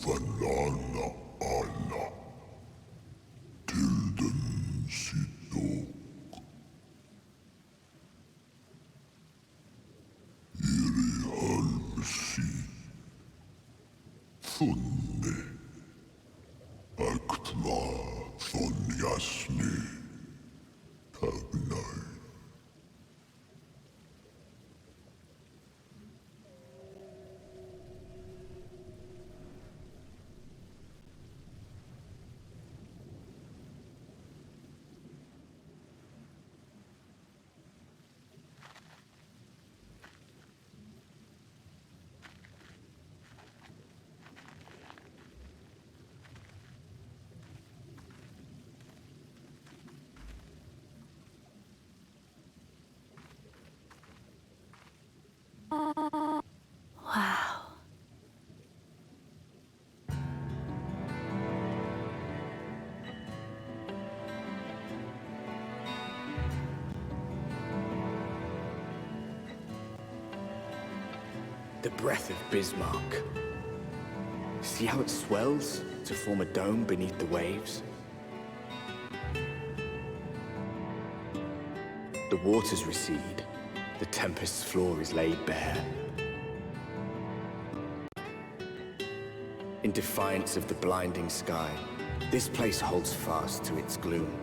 vanana alla tilden sitok iri halmsi thunne aktma thonyasni tagnai. Wow. The breath of Bismarck. See how it swells to form a dome beneath the waves? The waters recede. The tempest's floor is laid bare. In defiance of the blinding sky, this place holds fast to its gloom.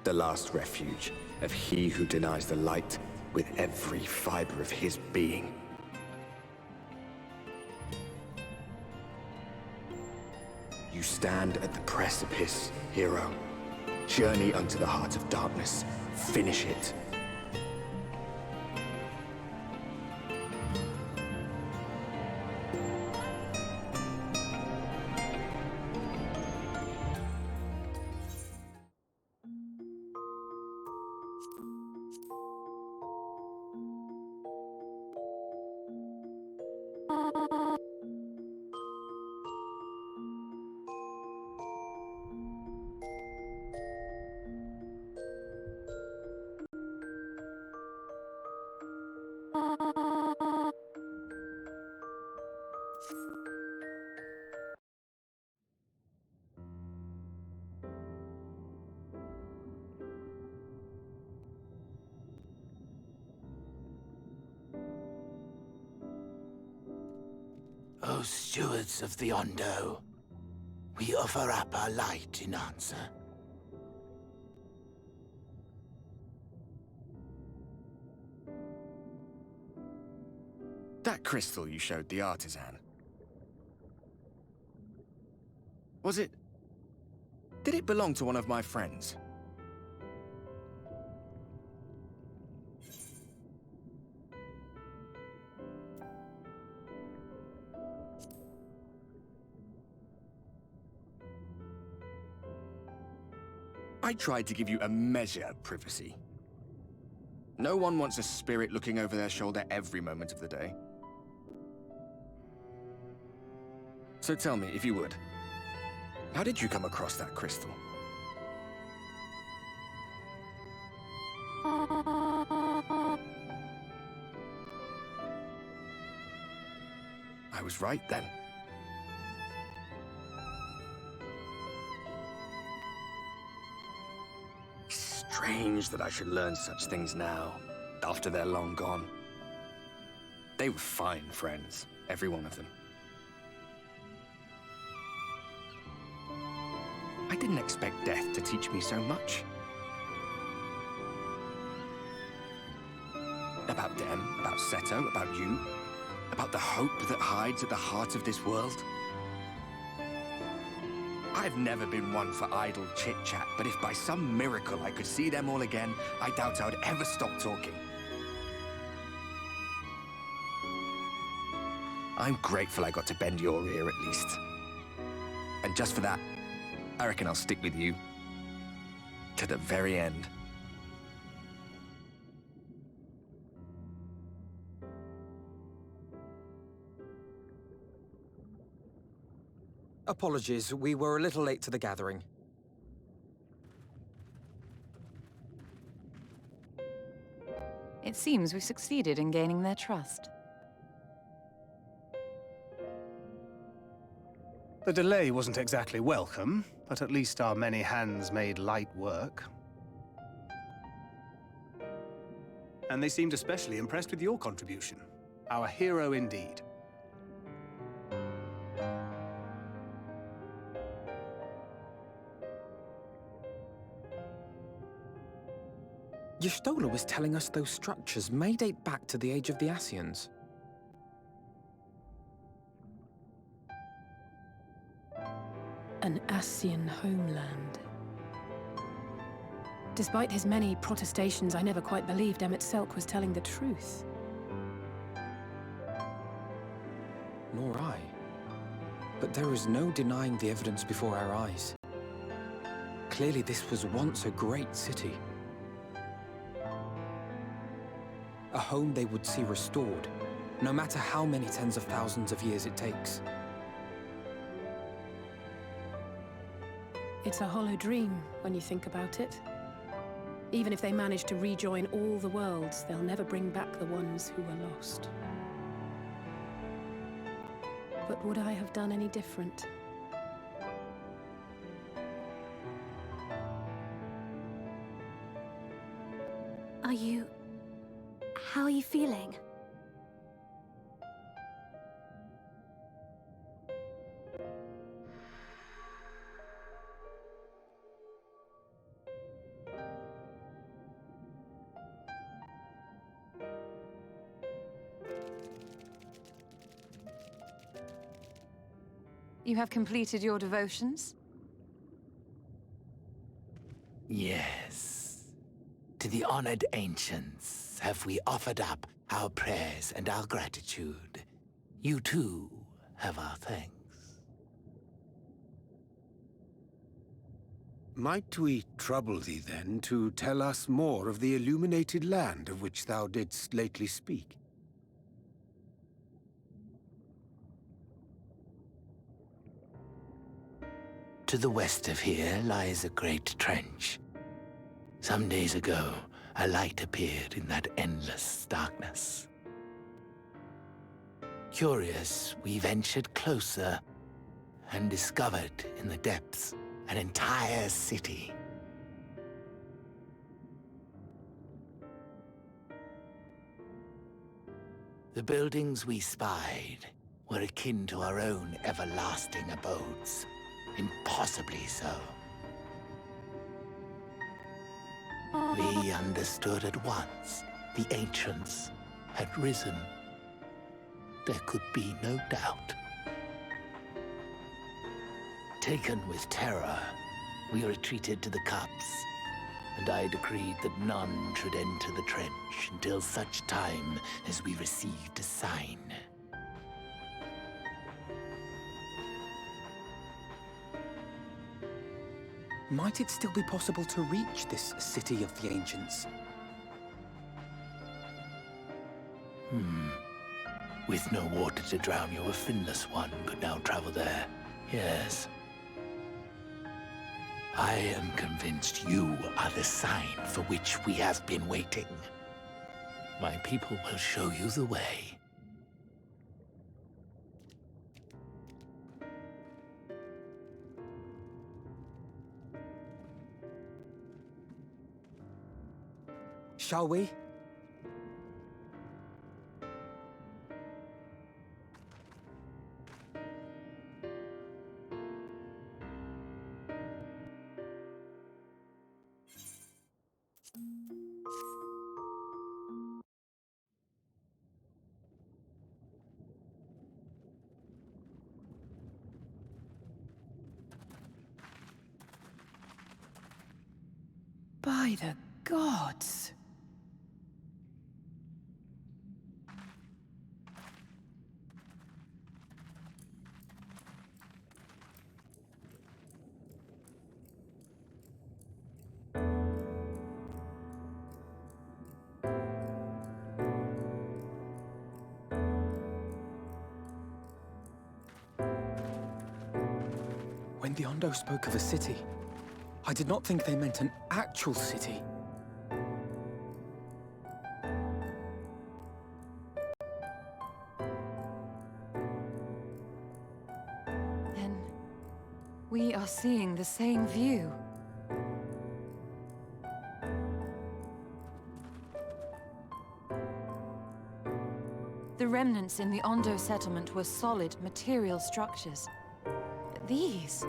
The last refuge of he who denies the light with every fiber of his being. You stand at the precipice, hero. Journey unto the heart of darkness. Finish it. O stewards of the Ondo, we offer up our light in answer. That crystal you showed the artisan. Was it... Did it belong to one of my friends? I tried to give you a measure of privacy. No one wants a spirit looking over their shoulder every moment of the day. So tell me, if you would, how did you come across that crystal? I was right then. Strange that I should learn such things now, after they're long gone. They were fine friends, every one of them. I didn't expect death to teach me so much. About them, about Seto, about you, about the hope that hides at the heart of this world. I've never been one for idle chit-chat, but if by some miracle I could see them all again, I doubt I would ever stop talking. I'm grateful I got to bend your ear at least. And just for that, I reckon I'll stick with you to the very end. Apologies, we were a little late to the gathering. It seems we succeeded in gaining their trust. The delay wasn't exactly welcome, but at least our many hands made light work. And they seemed especially impressed with your contribution. Our hero indeed. Y'shtola was telling us those structures may date back to the age of the Ascians. An Ascian homeland. Despite his many protestations, I never quite believed Emmett Selk was telling the truth. Nor I. But there is no denying the evidence before our eyes. Clearly this was once a great city. A home they would see restored, no matter how many tens of thousands of years it takes. It's a hollow dream when you think about it. Even if they manage to rejoin all the worlds, they'll never bring back the ones who were lost. But would I have done any different? How are you feeling? You have completed your devotions? Yes. To the honored ancients have we offered up our prayers and our gratitude. You too have our thanks. Might we trouble thee then to tell us more of the illuminated land of which thou didst lately speak? To the west of here lies a great trench. Some days ago, a light appeared in that endless darkness. Curious, we ventured closer and discovered in the depths an entire city. The buildings we spied were akin to our own everlasting abodes. Impossibly so. We understood at once the ancients had risen. There could be no doubt. Taken with terror, we retreated to the cups, and I decreed that none should enter the trench until such time as we received a sign. Might it still be possible to reach this city of the ancients? With no water to drown you, a finless one could now travel there. Yes. I am convinced you are the sign for which we have been waiting. My people will show you the way. Shall we? By the gods! When the Ondo spoke of a city, I did not think they meant an actual city. Then We are seeing the same view. The remnants in the Ondo settlement were solid, material structures. But these...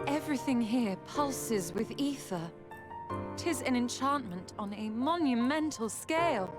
everything here pulses with ether. 'Tis an enchantment on a monumental scale.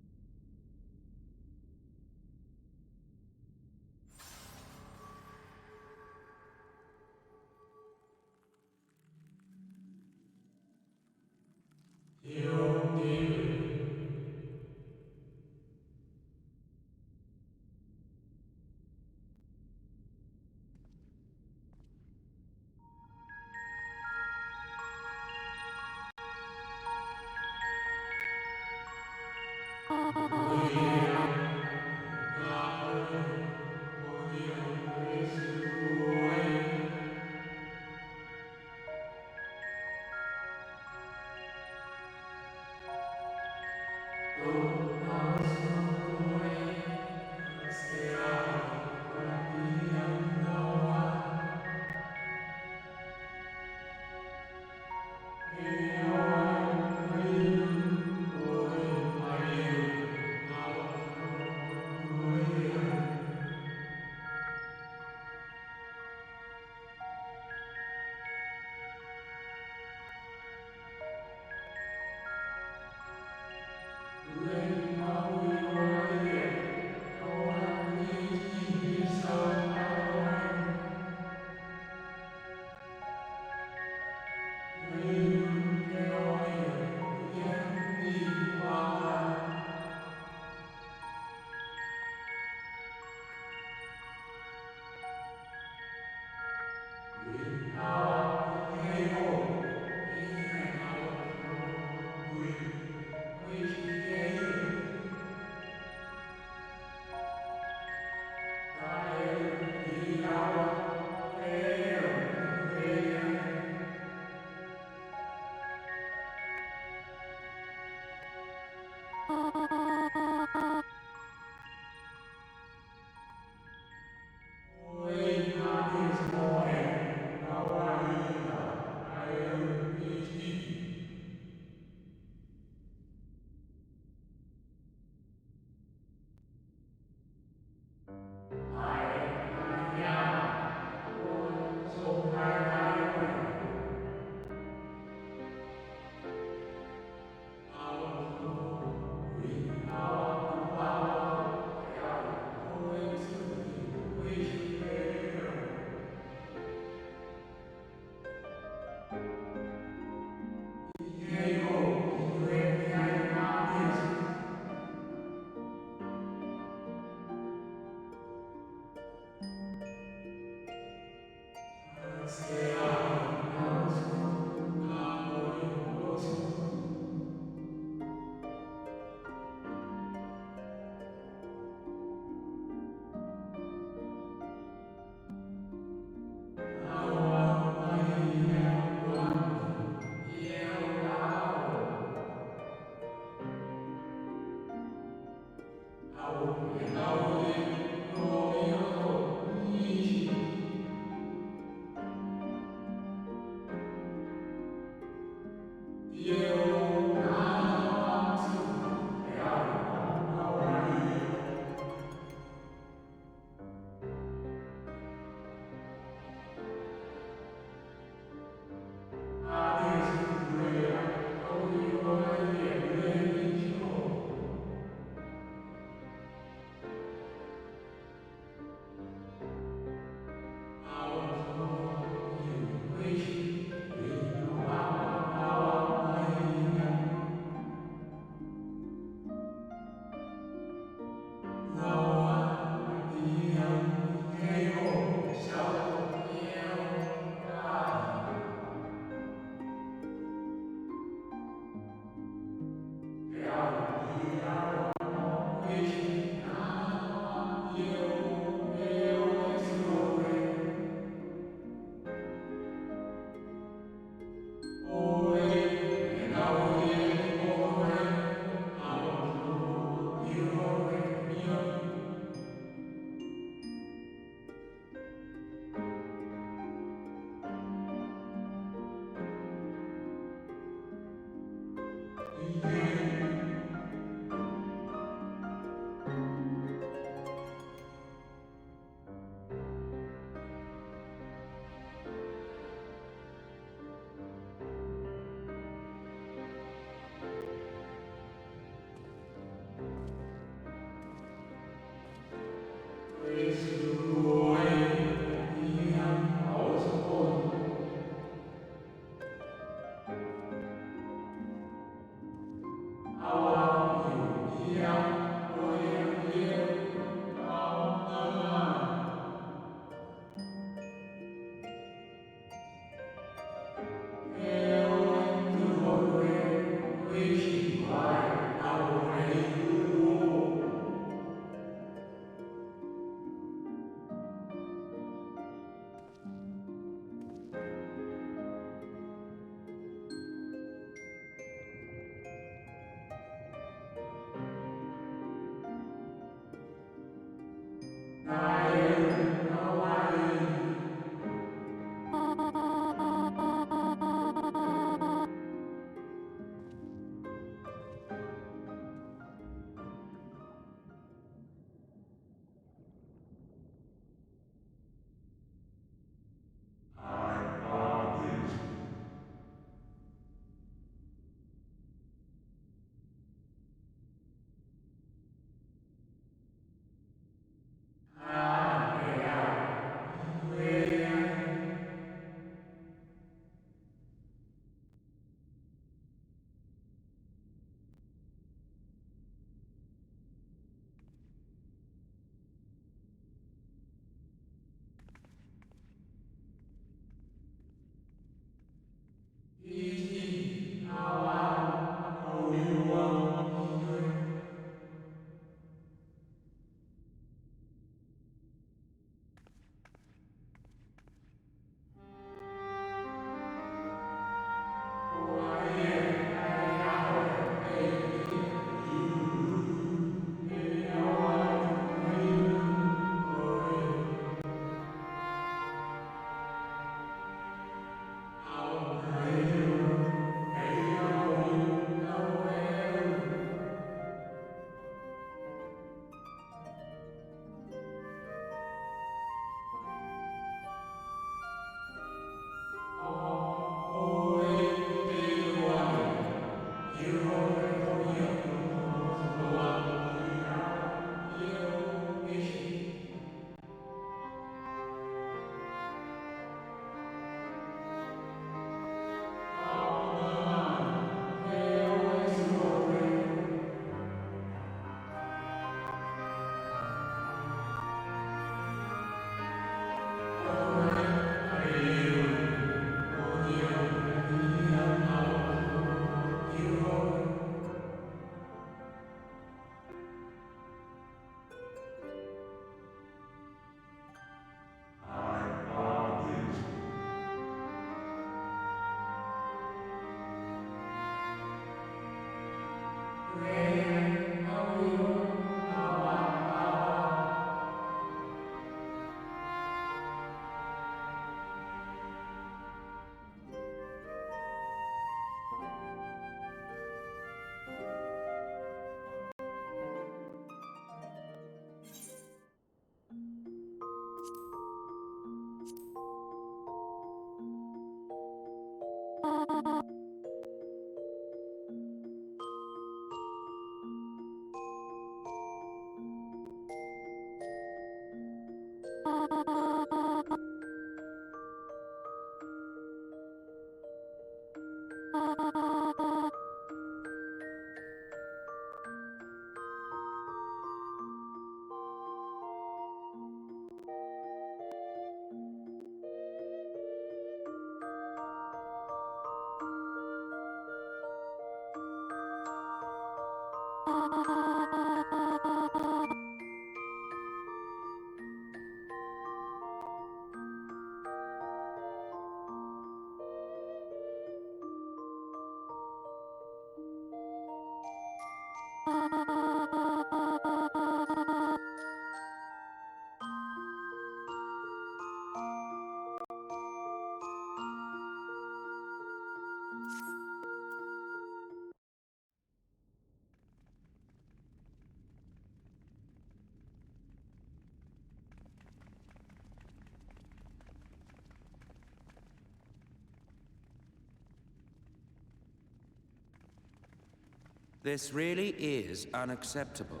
This really is unacceptable.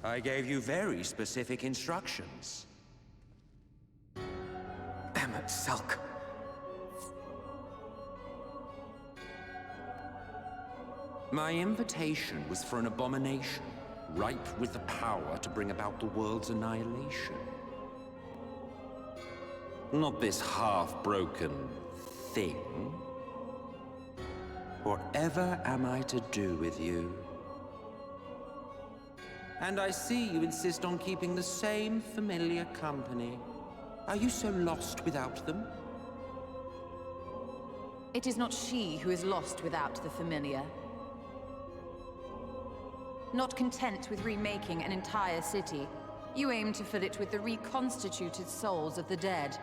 I gave you very specific instructions. Emmett Selk. My invitation was for an abomination, ripe with the power to bring about the world's annihilation. Not this half-broken thing. Whatever am I to do with you? And I see you insist on keeping the same familiar company. Are you so lost without them? It is not she who is lost without the familiar. Not content with remaking an entire city, you aim to fill it with the reconstituted souls of the dead.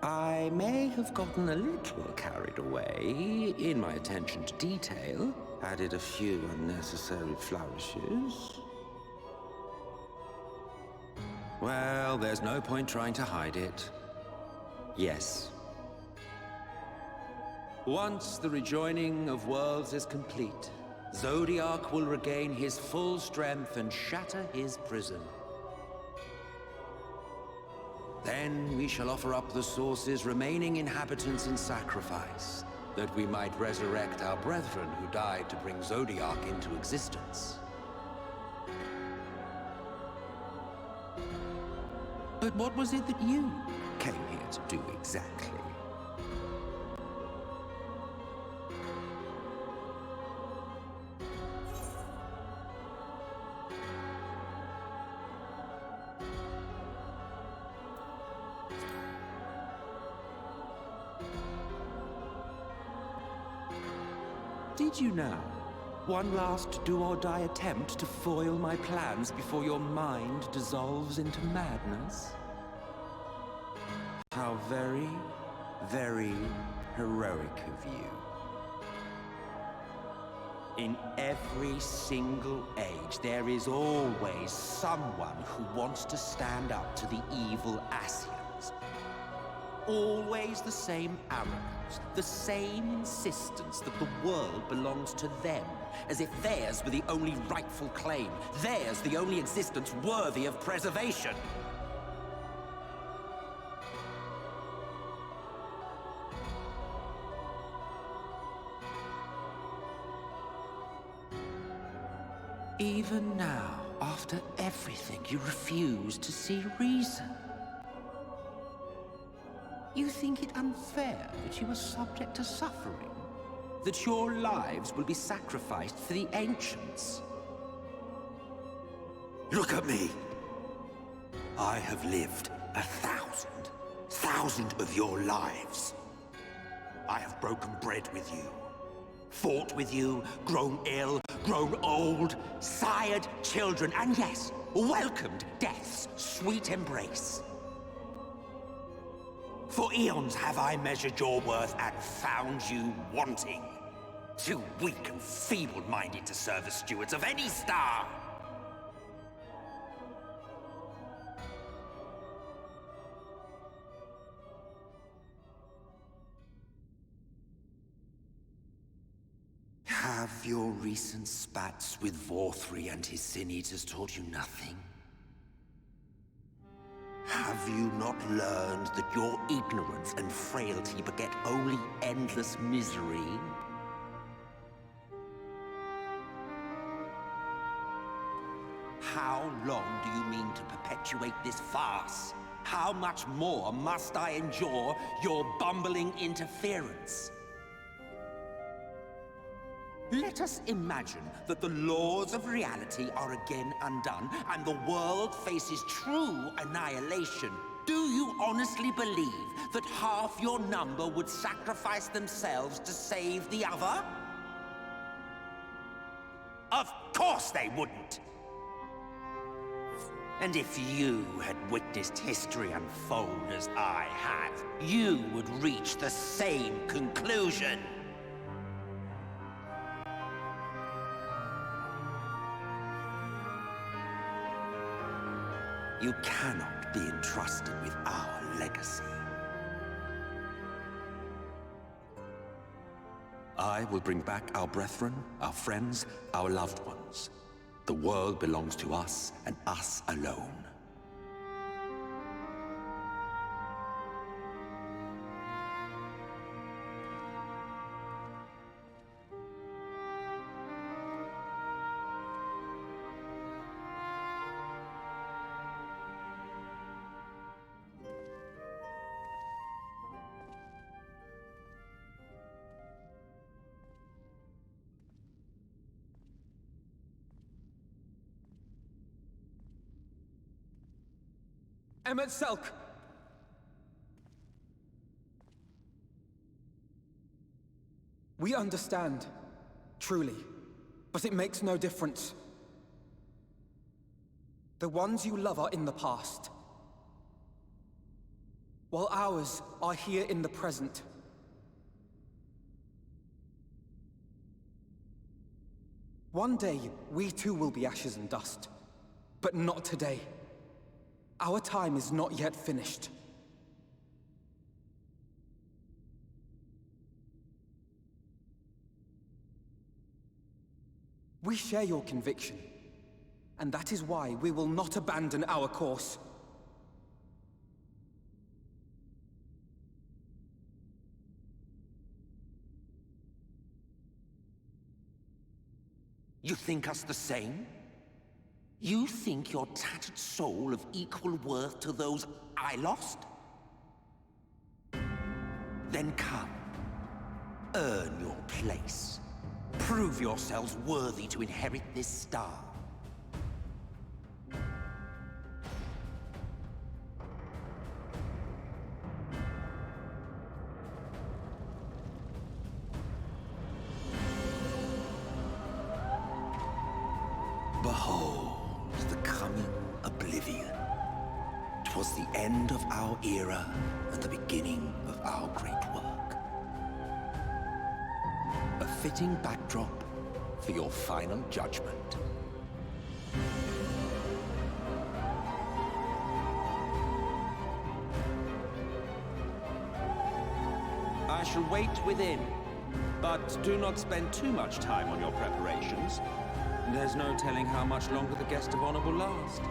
I may have gotten a little carried away in my attention to detail, added a few unnecessary flourishes. Well, there's no point trying to hide it. Yes. Once the rejoining of worlds is complete, Zodiac will regain his full strength and shatter his prison. Then we shall offer up the Source's remaining inhabitants in sacrifice, that we might resurrect our brethren who died to bring Zodiac into existence. But what was it that you came here to do exactly? Did you now? One last do-or-die attempt to foil my plans before your mind dissolves into madness? How very, very heroic of you. In every single age, there is always someone who wants to stand up to the evil Asians. Always the same arrogance, the same insistence that the world belongs to them, as if theirs were the only rightful claim, theirs the only existence worthy of preservation. Even now, after everything, you refuse to see reason. You think it unfair that you are subject to suffering? That your lives will be sacrificed for the ancients? Look at me! I have lived 1,000 of your lives. I have broken bread with you, Fought with you, grown ill, grown old, sired children, and yes, welcomed death's sweet embrace. For eons have I measured your worth and found you wanting. Too weak and feeble-minded to serve as stewards of any star. Have your recent spats with Vorthri and his Sin-Eaters taught you nothing? Have you not learned that your ignorance and frailty beget only endless misery? How long do you mean to perpetuate this farce? How much more must I endure your bumbling interference? Let us imagine that the laws of reality are again undone, and the world faces true annihilation. Do you honestly believe that half your number would sacrifice themselves to save the other? Of course they wouldn't! And if you had witnessed history unfold as I have, you would reach the same conclusion. You cannot be entrusted with our legacy. I will bring back our brethren, our friends, our loved ones. The world belongs to us, and us alone. Emmet Selk! We understand, truly, but it makes no difference. The ones you love are in the past, while ours are here in the present. One day, we too will be ashes and dust, but not today. Our time is not yet finished. We share your conviction, and that is why we will not abandon our course. You think us the same? You think your tattered soul of equal worth to those I lost? Then come. Earn your place. Prove yourselves worthy to inherit this star. Behold the coming oblivion. 'Twas the end of our era and the beginning of our great work. A fitting backdrop for your final judgment. I shall wait within, but do not spend too much time on your preparations. There's no telling how much longer the guest of honor will last.